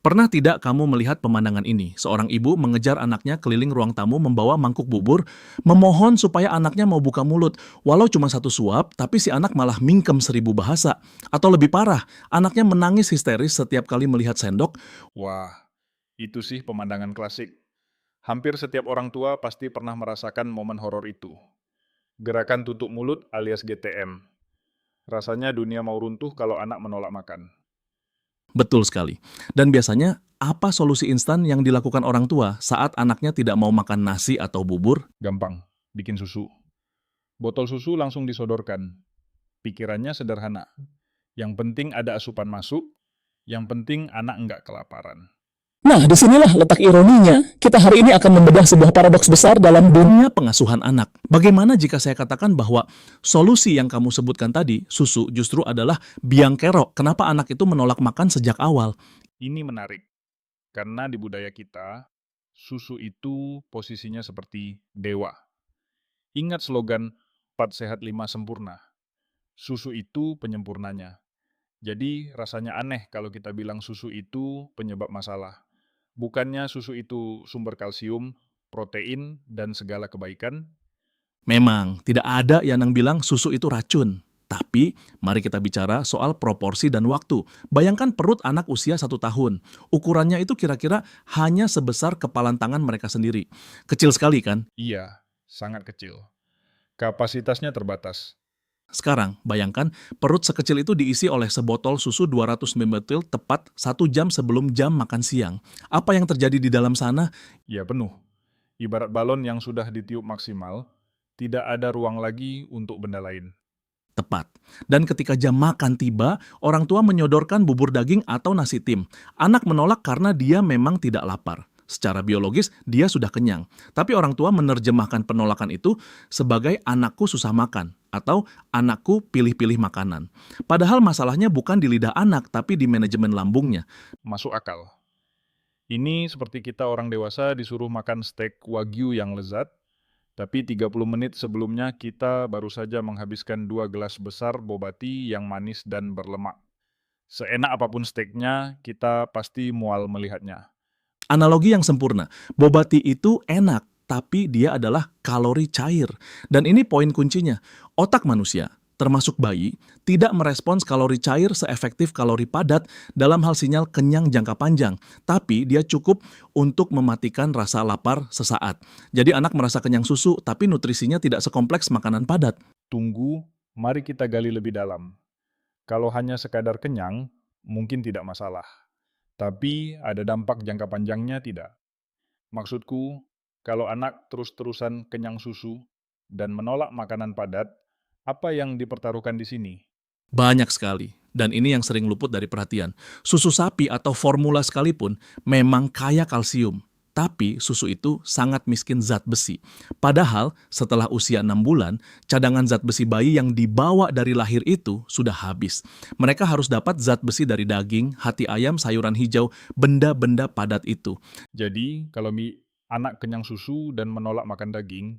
Pernah tidak kamu melihat pemandangan ini? Seorang ibu mengejar anaknya keliling ruang tamu membawa mangkuk bubur, memohon supaya anaknya mau buka mulut. Walau cuma satu suap, tapi si anak malah mingkem 1000 bahasa. Atau lebih parah, anaknya menangis histeris setiap kali melihat sendok. Wah, itu sih pemandangan klasik. Hampir setiap orang tua pasti pernah merasakan momen horor itu. Gerakan tutup mulut alias GTM. Rasanya dunia mau runtuh kalau anak menolak makan. Betul sekali. Dan biasanya, apa solusi instan yang dilakukan orang tua saat anaknya tidak mau makan nasi atau bubur? Gampang, bikin susu. Botol susu langsung disodorkan. Pikirannya sederhana. Yang penting ada asupan masuk, yang penting anak nggak kelaparan. Nah, disinilah letak ironinya. Kita hari ini akan membedah sebuah paradoks besar dalam dunia. Pengasuhan anak. Bagaimana jika saya katakan bahwa solusi yang kamu sebutkan tadi, susu, justru adalah biang kerok kenapa anak itu menolak makan sejak awal? Ini menarik, karena di budaya kita, susu itu posisinya seperti dewa. Ingat slogan 4 sehat 5 sempurna. Susu itu penyempurnanya. Jadi rasanya aneh kalau kita bilang susu itu penyebab masalah. Bukannya susu itu sumber kalsium, protein, dan segala kebaikan? Memang, tidak ada yang bilang susu itu racun. Tapi, mari kita bicara soal proporsi dan waktu. Bayangkan perut anak usia 1 tahun. Ukurannya itu kira-kira hanya sebesar kepalan tangan mereka sendiri. Kecil sekali kan? Iya, sangat kecil. Kapasitasnya terbatas. Sekarang, bayangkan perut sekecil itu diisi oleh sebotol susu 200 ml tepat 1 jam sebelum jam makan siang. Apa yang terjadi di dalam sana? Ya penuh. Ibarat balon yang sudah ditiup maksimal, tidak ada ruang lagi untuk benda lain. Tepat. Dan ketika jam makan tiba, orang tua menyodorkan bubur daging atau nasi tim. Anak menolak karena dia memang tidak lapar. Secara biologis, dia sudah kenyang. Tapi orang tua menerjemahkan penolakan itu sebagai anakku susah makan atau anakku pilih-pilih makanan. Padahal masalahnya bukan di lidah anak, tapi di manajemen lambungnya. Masuk akal. Ini seperti kita orang dewasa disuruh makan steak wagyu yang lezat, tapi 30 menit sebelumnya kita baru saja menghabiskan 2 gelas besar boba tea yang manis dan berlemak. Seenak apapun steaknya, kita pasti mual melihatnya. Analogi yang sempurna. Boba tea itu enak, tapi dia adalah kalori cair. Dan ini poin kuncinya. Otak manusia, termasuk bayi, tidak merespons kalori cair seefektif kalori padat dalam hal sinyal kenyang jangka panjang. Tapi dia cukup untuk mematikan rasa lapar sesaat. Jadi anak merasa kenyang susu, tapi nutrisinya tidak sekompleks makanan padat. Tunggu, mari kita gali lebih dalam. Kalau hanya sekadar kenyang, mungkin tidak masalah. Tapi ada dampak jangka panjangnya tidak. Maksudku, kalau anak terus-terusan kenyang susu dan menolak makanan padat, apa yang dipertaruhkan di sini? Banyak sekali. Dan ini yang sering luput dari perhatian. Susu sapi atau formula sekalipun memang kaya kalsium. Tapi susu itu sangat miskin zat besi. Padahal setelah usia 6 bulan, cadangan zat besi bayi yang dibawa dari lahir itu sudah habis. Mereka harus dapat zat besi dari daging, hati ayam, sayuran hijau, benda-benda padat itu. Jadi, kalau anak kenyang susu dan menolak makan daging,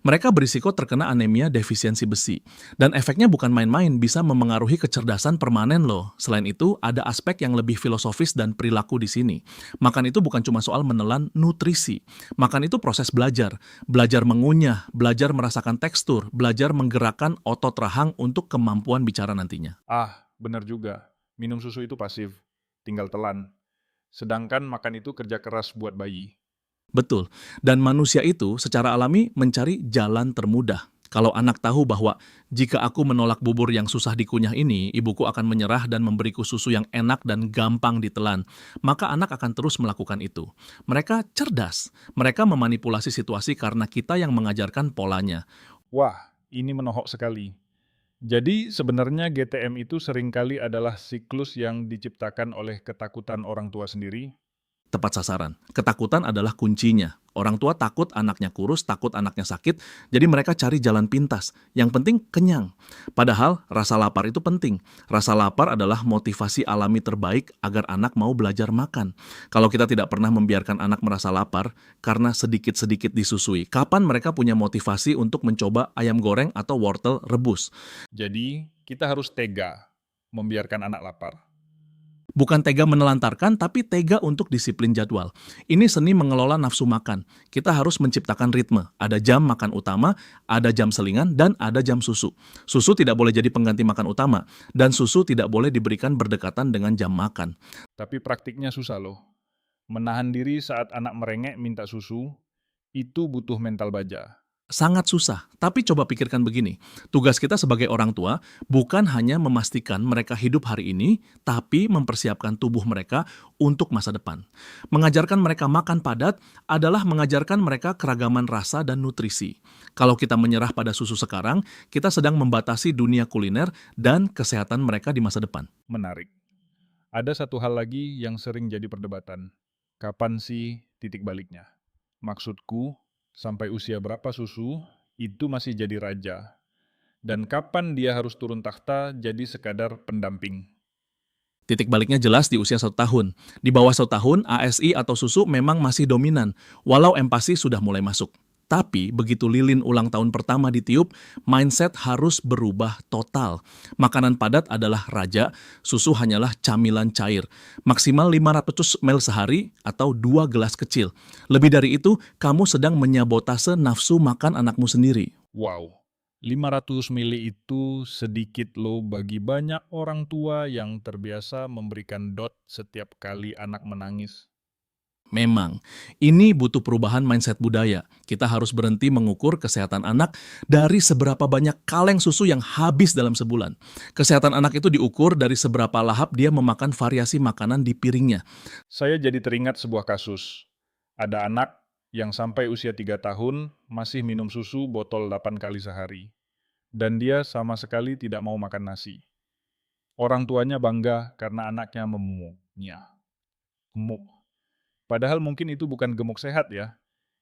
Mereka berisiko terkena anemia defisiensi besi. Dan efeknya bukan main-main, bisa memengaruhi kecerdasan permanen loh. Selain itu, ada aspek yang lebih filosofis dan perilaku di sini. Makan itu bukan cuma soal menelan nutrisi. Makan itu proses belajar. Belajar mengunyah, belajar merasakan tekstur, belajar menggerakkan otot rahang untuk kemampuan bicara nantinya. benar juga, minum susu itu pasif, tinggal telan. Sedangkan makan itu kerja keras buat bayi. Betul. Dan manusia itu secara alami mencari jalan termudah. Kalau anak tahu bahwa jika aku menolak bubur yang susah dikunyah ini, ibuku akan menyerah dan memberiku susu yang enak dan gampang ditelan, maka anak akan terus melakukan itu. Mereka cerdas. Mereka memanipulasi situasi karena kita yang mengajarkan polanya. Wah, ini menohok sekali. Jadi sebenarnya GTM itu seringkali adalah siklus yang diciptakan oleh ketakutan orang tua sendiri. Tepat sasaran. Ketakutan adalah kuncinya. Orang tua takut anaknya kurus, takut anaknya sakit, jadi mereka cari jalan pintas. Yang penting kenyang. Padahal rasa lapar itu penting. Rasa lapar adalah motivasi alami terbaik agar anak mau belajar makan. Kalau kita tidak pernah membiarkan anak merasa lapar karena sedikit-sedikit disusui, kapan mereka punya motivasi untuk mencoba ayam goreng atau wortel rebus? Jadi kita harus tega membiarkan anak lapar. Bukan tega menelantarkan, tapi tega untuk disiplin jadwal. Ini seni mengelola nafsu makan. Kita harus menciptakan ritme. Ada jam makan utama, ada jam selingan, dan ada jam susu. Susu tidak boleh jadi pengganti makan utama, dan susu tidak boleh diberikan berdekatan dengan jam makan. Tapi praktiknya susah loh. Menahan diri saat anak merengek minta susu, itu butuh mental baja. Sangat susah, tapi coba pikirkan begini. Tugas kita sebagai orang tua bukan hanya memastikan mereka hidup hari ini, tapi mempersiapkan tubuh mereka untuk masa depan. Mengajarkan mereka makan padat adalah mengajarkan mereka keragaman rasa dan nutrisi. Kalau kita menyerah pada susu sekarang, kita sedang membatasi dunia kuliner dan kesehatan mereka di masa depan. Menarik. Ada satu hal lagi yang sering jadi perdebatan. Kapan sih titik baliknya? Maksudku, sampai usia berapa susu, itu masih jadi raja. Dan kapan dia harus turun takhta jadi sekadar pendamping? Titik baliknya jelas di usia 1 tahun. Di bawah 1 tahun, ASI atau susu memang masih dominan, walau empati sudah mulai masuk. Tapi begitu lilin ulang tahun pertama ditiup, mindset harus berubah total. Makanan padat adalah raja, susu hanyalah camilan cair. Maksimal 500 ml sehari atau 2 gelas kecil. Lebih dari itu, kamu sedang menyabotase nafsu makan anakmu sendiri. Wow, 500 mili itu sedikit loh bagi banyak orang tua yang terbiasa memberikan dot setiap kali anak menangis. Memang, ini butuh perubahan mindset budaya. Kita harus berhenti mengukur kesehatan anak dari seberapa banyak kaleng susu yang habis dalam sebulan. Kesehatan anak itu diukur dari seberapa lahap dia memakan variasi makanan di piringnya. Saya jadi teringat sebuah kasus. Ada anak yang sampai usia 3 tahun masih minum susu botol 8 kali sehari. Dan dia sama sekali tidak mau makan nasi. Orang tuanya bangga karena anaknya memumuknya. Gemuk. Padahal mungkin itu bukan gemuk sehat ya.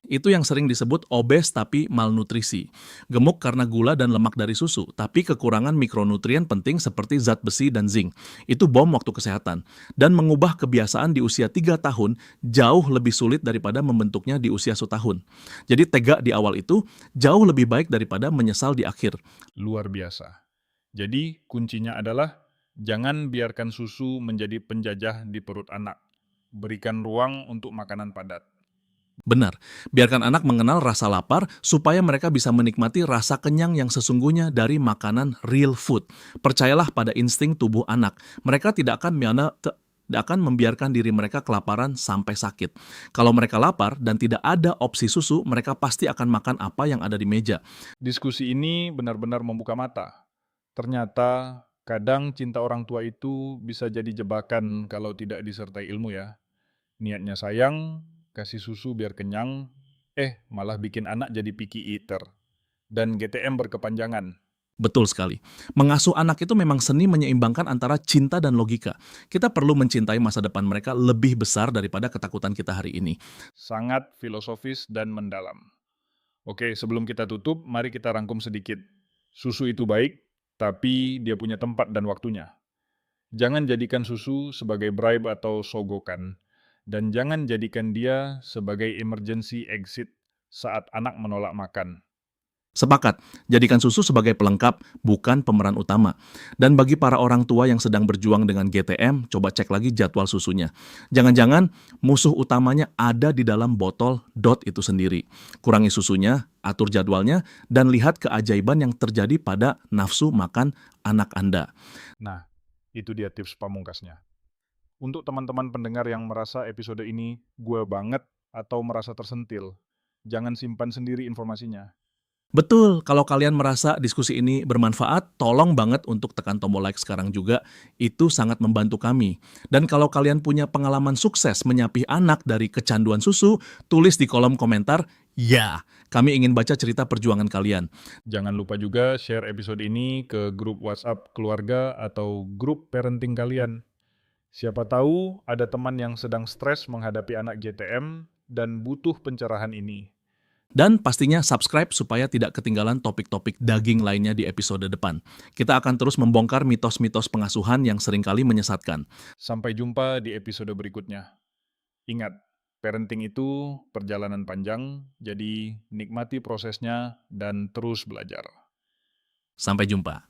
Itu yang sering disebut obes tapi malnutrisi. Gemuk karena gula dan lemak dari susu, tapi kekurangan mikronutrien penting seperti zat besi dan zinc. Itu bom waktu kesehatan. Dan mengubah kebiasaan di usia 3 tahun jauh lebih sulit daripada membentuknya di usia 1 tahun. Jadi tega di awal itu jauh lebih baik daripada menyesal di akhir. Luar biasa. Jadi kuncinya adalah jangan biarkan susu menjadi penjajah di perut anak. Berikan ruang untuk makanan padat. Benar, biarkan anak mengenal rasa lapar supaya mereka bisa menikmati rasa kenyang yang sesungguhnya dari makanan real food. Percayalah pada insting tubuh anak. Mereka tidak akan membiarkan diri mereka kelaparan sampai sakit. Kalau mereka lapar dan tidak ada opsi susu, mereka pasti akan makan apa yang ada di meja. Diskusi ini benar-benar membuka mata. Ternyata kadang cinta orang tua itu bisa jadi jebakan kalau tidak disertai ilmu ya. Niatnya sayang, kasih susu biar kenyang, malah bikin anak jadi picky eater. Dan GTM berkepanjangan. Betul sekali. Mengasuh anak itu memang seni menyeimbangkan antara cinta dan logika. Kita perlu mencintai masa depan mereka lebih besar daripada ketakutan kita hari ini. Sangat filosofis dan mendalam. Oke, sebelum kita tutup, mari kita rangkum sedikit. Susu itu baik, tapi dia punya tempat dan waktunya. Jangan jadikan susu sebagai bribe atau sogokan. Dan jangan jadikan dia sebagai emergency exit saat anak menolak makan. Sepakat, jadikan susu sebagai pelengkap, bukan pemeran utama. Dan bagi para orang tua yang sedang berjuang dengan GTM, coba cek lagi jadwal susunya. Jangan-jangan musuh utamanya ada di dalam botol dot itu sendiri. Kurangi susunya, atur jadwalnya, dan lihat keajaiban yang terjadi pada nafsu makan anak Anda. Nah, itu dia tips pamungkasnya. Untuk teman-teman pendengar yang merasa episode ini gue banget atau merasa tersentil, jangan simpan sendiri informasinya. Betul, kalau kalian merasa diskusi ini bermanfaat, tolong banget untuk tekan tombol like sekarang juga. Itu sangat membantu kami. Dan kalau kalian punya pengalaman sukses menyapih anak dari kecanduan susu, tulis di kolom komentar, ya, kami ingin baca cerita perjuangan kalian. Jangan lupa juga share episode ini ke grup WhatsApp keluarga atau grup parenting kalian. Siapa tahu ada teman yang sedang stres menghadapi anak GTM dan butuh pencerahan ini. Dan pastinya subscribe supaya tidak ketinggalan topik-topik daging lainnya di episode depan. Kita akan terus membongkar mitos-mitos pengasuhan yang seringkali menyesatkan. Sampai jumpa di episode berikutnya. Ingat, parenting itu perjalanan panjang, jadi nikmati prosesnya dan terus belajar. Sampai jumpa.